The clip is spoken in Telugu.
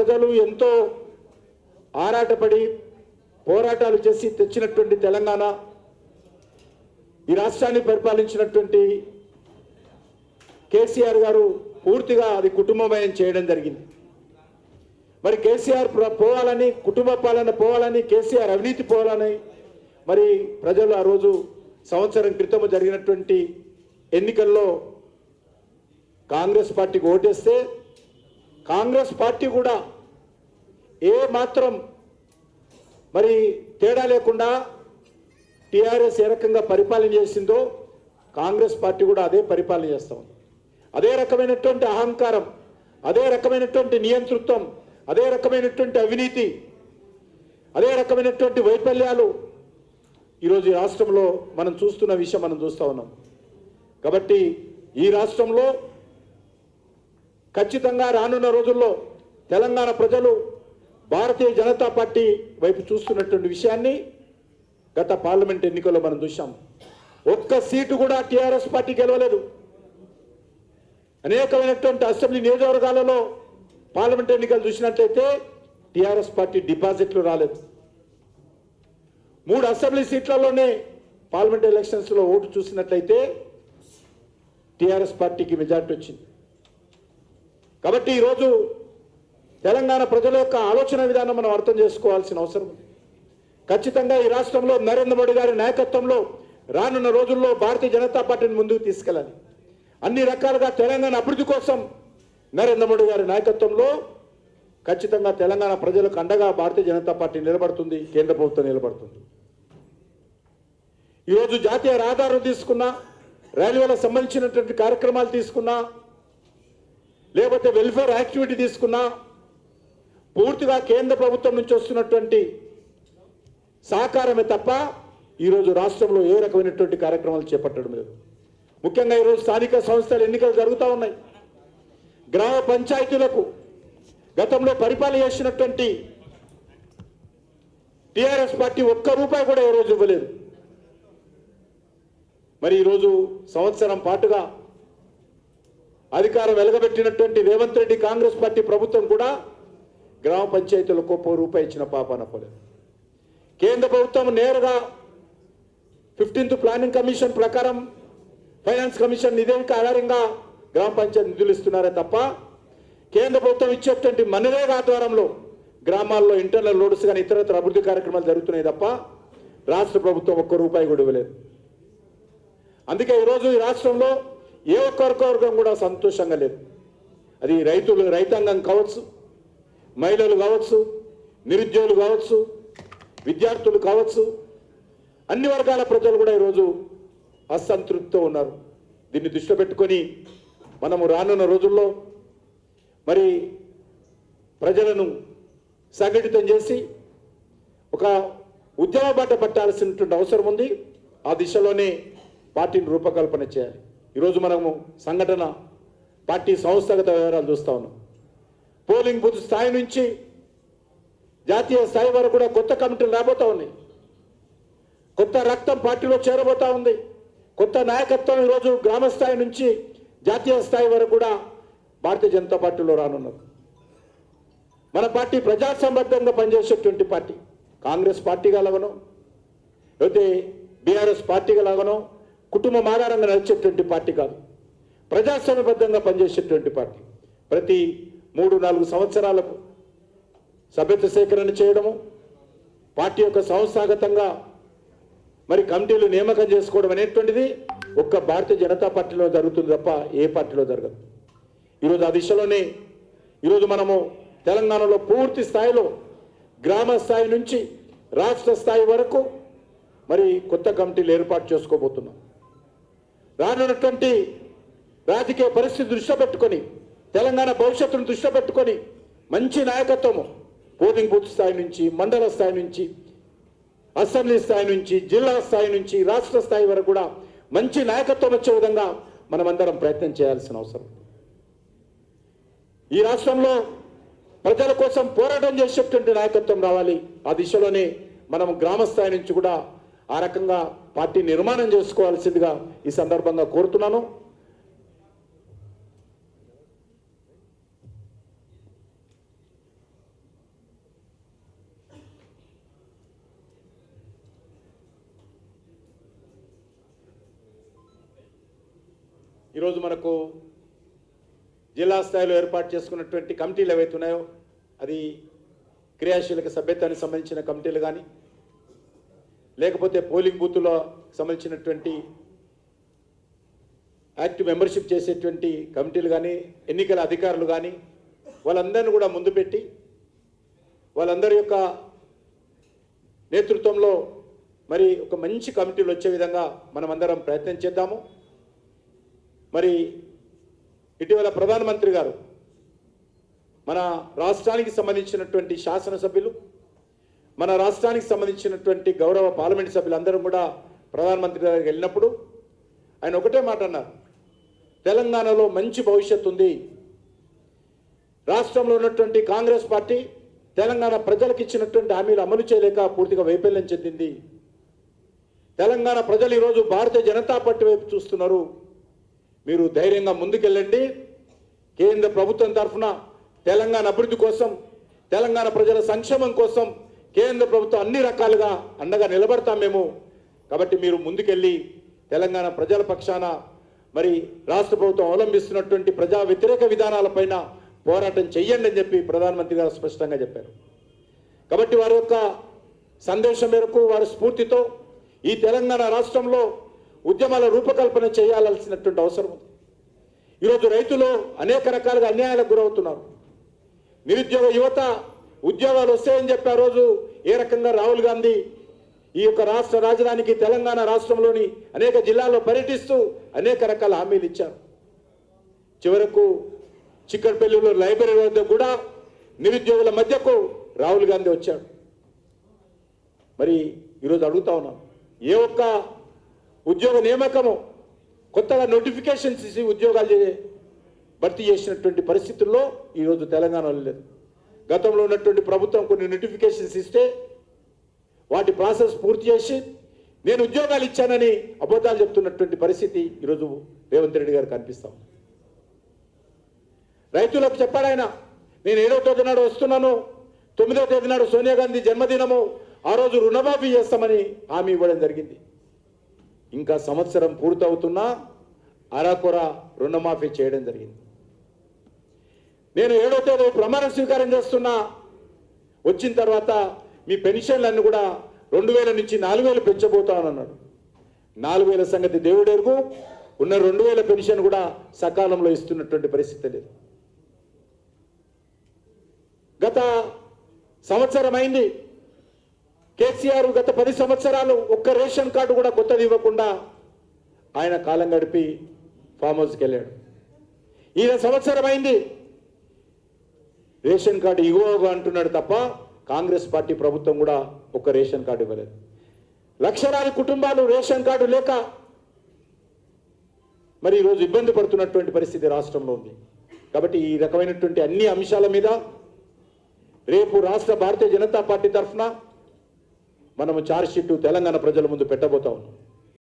ప్రజలు ఎంతో ఆరాటపడి పోరాటాలు చేసి తెచ్చినటువంటి తెలంగాణ, ఈ రాష్ట్రాన్ని పరిపాలించినటువంటి కేసీఆర్ గారు పూర్తిగా అది కుటుంబమయం చేయడం జరిగింది. మరి కేసీఆర్ పోవాలని, కుటుంబ పాలన పోవాలని, కేసీఆర్ అవినీతి పోవాలని మరి ప్రజలు ఆ రోజు సంవత్సరం క్రితం జరిగినటువంటి ఎన్నికల్లో కాంగ్రెస్ పార్టీకి ఓటేస్తే కాంగ్రెస్ పార్టీ కూడా ఏ మాత్రం మరి తేడా లేకుండా టీఆర్ఎస్ ఏ రకంగా పరిపాలన చేసిందో కాంగ్రెస్ పార్టీ కూడా అదే పరిపాలన చేస్తూ ఉంది. అదే రకమైనటువంటి అహంకారం, అదే రకమైనటువంటి నియంతృత్వం, అదే రకమైనటువంటి అవినీతి, అదే రకమైనటువంటి వైఫల్యాలు ఈరోజు ఈ రాష్ట్రంలో మనం చూస్తున్న విషయం మనం చూస్తూ ఉన్నాం. కాబట్టి ఈ రాష్ట్రంలో ఖచ్చితంగా రానున్న రోజుల్లో తెలంగాణ ప్రజలు భారతీయ జనతా పార్టీ వైపు చూస్తున్నటువంటి విషయాన్ని గత పార్లమెంట్ ఎన్నికల్లో మనం చూసాం. ఒక్క సీటు కూడా టీఆర్ఎస్ పార్టీ గెలవలేదు. అనేకమైనటువంటి అసెంబ్లీ నియోజకవర్గాలలో పార్లమెంట్ ఎన్నికలు చూసినట్లయితే టీఆర్ఎస్ పార్టీ డిపాజిట్లు రాలేదు. 3 అసెంబ్లీ సీట్లలోనే పార్లమెంట్ ఎలక్షన్స్లో ఓటు చూసినట్లయితే టీఆర్ఎస్ పార్టీకి మెజార్టీ వచ్చింది. కాబట్టి ఈరోజు తెలంగాణ ప్రజల యొక్క ఆలోచన విధానం మనం అర్థం చేసుకోవాల్సిన అవసరం ఉంది. ఖచ్చితంగా ఈ రాష్ట్రంలో నరేంద్ర మోడీ గారి నాయకత్వంలో రానున్న రోజుల్లో భారతీయ జనతా పార్టీని ముందుకు తీసుకెళ్ళాలి. అన్ని రకాలుగా తెలంగాణ అభివృద్ధి కోసం నరేంద్ర మోడీ గారి నాయకత్వంలో ఖచ్చితంగా తెలంగాణ ప్రజలకు అండగా భారతీయ జనతా పార్టీ నిలబడుతుంది, కేంద్ర ప్రభుత్వం నిలబడుతుంది. ఈరోజు జాతీయ రహదారులు తీసుకున్నా, రైల్వేలకు సంబంధించినటువంటి కార్యక్రమాలు తీసుకున్నా, లేకపోతే వెల్ఫేర్ యాక్టివిటీ తీసుకున్నా పూర్తిగా కేంద్ర ప్రభుత్వం నుంచి వస్తున్నటువంటి సహకారమే తప్ప ఈరోజు రాష్ట్రంలో ఏ రకమైనటువంటి కార్యక్రమాలు చేపట్టడం లేదు. ముఖ్యంగా ఈరోజు స్థానిక సంస్థల ఎన్నికలు జరుగుతూ ఉన్నాయి. గ్రామ పంచాయతీలకు గతంలో పరిపాలన చేసినటువంటి టీఆర్ఎస్ పార్టీ ఒక్క రూపాయి కూడా ఈరోజు ఇవ్వలేదు. మరి ఈరోజు సంవత్సరం పాటుగా అధికారం వెలగబెట్టినటువంటి రేవంత్ రెడ్డి కాంగ్రెస్ పార్టీ ప్రభుత్వం కూడా గ్రామ పంచాయతీలకు ₹1 ఇచ్చిన పాపాన పోలేదు. కేంద్ర ప్రభుత్వం నేరుగా 15th ప్లానింగ్ కమిషన్ ప్రకారం ఫైనాన్స్ కమిషన్ నివేదిక ఆధారంగా గ్రామ పంచాయతీ నిధులు ఇస్తున్నారే తప్ప కేంద్ర ప్రభుత్వం ఇచ్చేటువంటి మనరేగా ఆధ్వర్యంలో గ్రామాల్లో ఇంటర్నల్ రోడ్స్ కానీ ఇతరత్ర అభివృద్ధి కార్యక్రమాలు జరుగుతున్నాయి తప్ప రాష్ట్ర ప్రభుత్వం ₹1 కూడా ఇవ్వలేదు. అందుకే ఈరోజు ఈ రాష్ట్రంలో ఏ ఒక్క వర్గం కూడా సంతోషంగా లేదు. అది రైతాంగం కావచ్చు, మహిళలు కావచ్చు, నిరుద్యోగులు కావచ్చు, విద్యార్థులు కావచ్చు, అన్ని వర్గాల ప్రజలు కూడా ఈరోజు అసంతృప్తితో ఉన్నారు. దీన్ని దృష్టిలో పెట్టుకొని మనము రానున్న రోజుల్లో మరి ప్రజలను సంఘటితం చేసి ఒక ఉద్యమ బాట పట్టాల్సినటువంటి అవసరం ఉంది. ఆ దిశలోనే పార్టీని రూపకల్పన చేయాలి. ఈరోజు మనము సంఘటన పార్టీ సంస్థాగత వ్యవహారాలు చూస్తూ ఉన్నాం. పోలింగ్ బూత్ స్థాయి నుంచి జాతీయ స్థాయి వరకు కూడా కొత్త కమిటీలు రాబోతూ ఉన్నాయి. కొత్త రక్తం పార్టీలో చేరబోతూ ఉంది. కొత్త నాయకత్వం ఈరోజు గ్రామ స్థాయి నుంచి జాతీయ స్థాయి వరకు కూడా భారతీయ జనతా పార్టీలో రానున్నారు. మన పార్టీ ప్రజాసంబద్ధంగా పనిచేసేటువంటి పార్టీ. కాంగ్రెస్ పార్టీగా లాగనో లేకపోతే బీఆర్ఎస్ పార్టీగా లాగనో కుటుంబం ఆధారంగా నడిచేటువంటి పార్టీ కాదు. ప్రజాస్వామ్యబద్ధంగా పనిచేసేటువంటి పార్టీ. ప్రతి 3-4 సంవత్సరాలకు సభ్యత సేకరణ చేయడము, పార్టీ యొక్క సంస్థాగతంగా మరి కమిటీలు నియామకం చేసుకోవడం అనేటువంటిది ఒక్క భారతీయ జనతా పార్టీలో జరుగుతుంది తప్ప ఏ పార్టీలో జరగదు. ఈరోజు ఆ దిశలోనే ఈరోజు మనము తెలంగాణలో పూర్తి స్థాయిలో గ్రామ స్థాయి నుంచి రాష్ట్ర స్థాయి వరకు మరి కొత్త కమిటీలు ఏర్పాటు చేసుకోబోతున్నాం. రానున్నటువంటి రాజకీయ పరిస్థితి దృష్టిలో పెట్టుకొని, తెలంగాణ భవిష్యత్తును దృష్టిలో పెట్టుకొని మంచి నాయకత్వము పోలింగ్ బూత్ స్థాయి నుంచి, మండల స్థాయి నుంచి, అసెంబ్లీ స్థాయి నుంచి, జిల్లా స్థాయి నుంచి, రాష్ట్ర స్థాయి వరకు కూడా మంచి నాయకత్వం వచ్చే విధంగా మనమందరం ప్రయత్నం చేయాల్సిన అవసరం. ఈ రాష్ట్రంలో ప్రజల కోసం పోరాటం చేసేటువంటి నాయకత్వం రావాలి. ఆ దిశలోనే మనం గ్రామ స్థాయి నుంచి కూడా ఆ రకంగా పార్టీ నిర్మాణం చేసుకోవాల్సిందిగా ఈ సందర్భంగా కోరుతున్నాను. ఈరోజు మనకు జిల్లా స్థాయిలో ఏర్పాటు చేసుకున్నటువంటి కమిటీలు ఏవైతే ఉన్నాయో అది క్రియాశీలక సభ్యత్వానికి సంబంధించిన కమిటీలు కానీ లేకపోతే పోలింగ్ బూత్లో సంబంధించినటువంటి యాక్టివ్ మెంబర్షిప్ చేసేటువంటి కమిటీలు కానీ ఎన్నికల అధికారులు కానీ వాళ్ళందరినీ కూడా ముందు పెట్టి వాళ్ళందరి యొక్క నేతృత్వంలో మరి ఒక మంచి కమిటీలు వచ్చే విధంగా మనమందరం ప్రయత్నం చేద్దాము. మరి ఇటీవల ప్రధానమంత్రి గారు మన రాష్ట్రానికి సంబంధించినటువంటి శాసనసభ్యులు మన రాష్ట్రానికి సంబంధించినటువంటి గౌరవ పార్లమెంట్ సభ్యులందరూ కూడా ప్రధానమంత్రి గారికి వెళ్ళినప్పుడు ఆయన ఒకటే మాట అన్నారు, తెలంగాణలో మంచి భవిష్యత్తు ఉంది. రాష్ట్రంలో ఉన్నటువంటి కాంగ్రెస్ పార్టీ తెలంగాణ ప్రజలకు ఇచ్చినటువంటి హామీలు అమలు చేయలేక పూర్తిగా వైఫల్యం చెందింది. తెలంగాణ ప్రజలు ఈరోజు భారతీయ జనతా పార్టీ వైపు చూస్తున్నారు. మీరు ధైర్యంగా ముందుకెళ్ళండి. కేంద్ర ప్రభుత్వం తరఫున తెలంగాణ అభివృద్ధి కోసం తెలంగాణ ప్రజల సంక్షేమం కోసం కేంద్ర ప్రభుత్వం అన్ని రకాలుగా అండగా నిలబడతాం మేము. కాబట్టి మీరు ముందుకెళ్ళి తెలంగాణ ప్రజల పక్షాన మరి రాష్ట్ర ప్రభుత్వం అవలంబిస్తున్నటువంటి ప్రజా వ్యతిరేక విధానాలపైన పోరాటం చెయ్యండి అని చెప్పి ప్రధానమంత్రి గారు స్పష్టంగా చెప్పారు. కాబట్టి వారి యొక్క సందేశం మేరకు వారి స్ఫూర్తితో ఈ తెలంగాణ రాష్ట్రంలో ఉద్యమాల రూపకల్పన చేయాల్సినటువంటి అవసరం ఉంది. ఈరోజు రైతులు అనేక రకాలుగా అన్యాయాలకు గురవుతున్నారు. నిరుద్యోగ యువత ఉద్యోగాలు వస్తాయని చెప్పి ఆ రోజు ఏ రకంగా రాహుల్ గాంధీ ఈ యొక్క రాష్ట్ర రాజధానికి తెలంగాణ రాష్ట్రంలోని అనేక జిల్లాల్లో పర్యటిస్తూ అనేక రకాల హామీలు ఇచ్చారు. చివరకు చిక్కడపల్లిలో లైబ్రరీ వద్ద కూడా నిరుద్యోగుల మధ్యకు రాహుల్ గాంధీ వచ్చాడు. మరి ఈరోజు అడుగుతా ఉన్నాం, ఏ ఒక్క ఉద్యోగ నియామకము కొత్తగా నోటిఫికేషన్స్ ఇచ్చి ఉద్యోగాలు భర్తీ చేసినటువంటి పరిస్థితుల్లో ఈరోజు తెలంగాణలో లేదు. గతంలో ఉన్నటువంటి ప్రభుత్వం కొన్ని నోటిఫికేషన్స్ ఇస్తే వాటి ప్రాసెస్ పూర్తి చేసి నేను ఉద్యోగాలు ఇచ్చానని అబద్ధాలు చెప్తున్నటువంటి పరిస్థితి ఈరోజు రేవంత్ రెడ్డి గారు కనిపిస్తాం. రైతులకు చెప్పాడు ఆయన, నేను 7వ తేదీ నాడు వస్తున్నాను, 9వ తేదీ నాడు సోనియా గాంధీ జన్మదినము, ఆ రోజు రుణమాఫీ చేస్తామని హామీ ఇవ్వడం జరిగింది. ఇంకా సంవత్సరం పూర్తవుతున్నా అరాకొర రుణమాఫీ చేయడం జరిగింది. నేను 7వ తేదీ ప్రమాణ స్వీకారం చేస్తున్నా, వచ్చిన తర్వాత మీ పెన్షన్లన్నీ కూడా 2000 నుంచి 4000 పెంచబోతానన్నాడు. 4000 సంగతి దేవుడెరుగు, ఉన్న 2000 పెన్షన్ కూడా సకాలంలో ఇస్తున్నటువంటి పరిస్థితి లేదు. గత సంవత్సరం అయింది, కేసీఆర్ గత 10 సంవత్సరాలు ఒక్క రేషన్ కార్డు కూడా కొత్తది ఇవ్వకుండా ఆయన కాలం గడిపి ఫామ్ హౌస్కి వెళ్ళాడు. ఈయన సంవత్సరం అయింది, రేషన్ కార్డు ఇవ్వగా అంటున్నాడు తప్ప కాంగ్రెస్ పార్టీ ప్రభుత్వం కూడా ఒక్క రేషన్ కార్డు ఇవ్వలేదు. లక్షలాది కుటుంబాలు రేషన్ కార్డు లేక మరి ఈరోజు ఇబ్బంది పడుతున్నటువంటి పరిస్థితి రాష్ట్రంలో ఉంది. కాబట్టి ఈ రకమైనటువంటి అన్ని అంశాల మీద రేపు రాష్ట్ర భారతీయ జనతా పార్టీ తరఫున మనము ఛార్జ్ షీట్ తెలంగాణ ప్రజల ముందు పెట్టబోతా ఉన్నాం.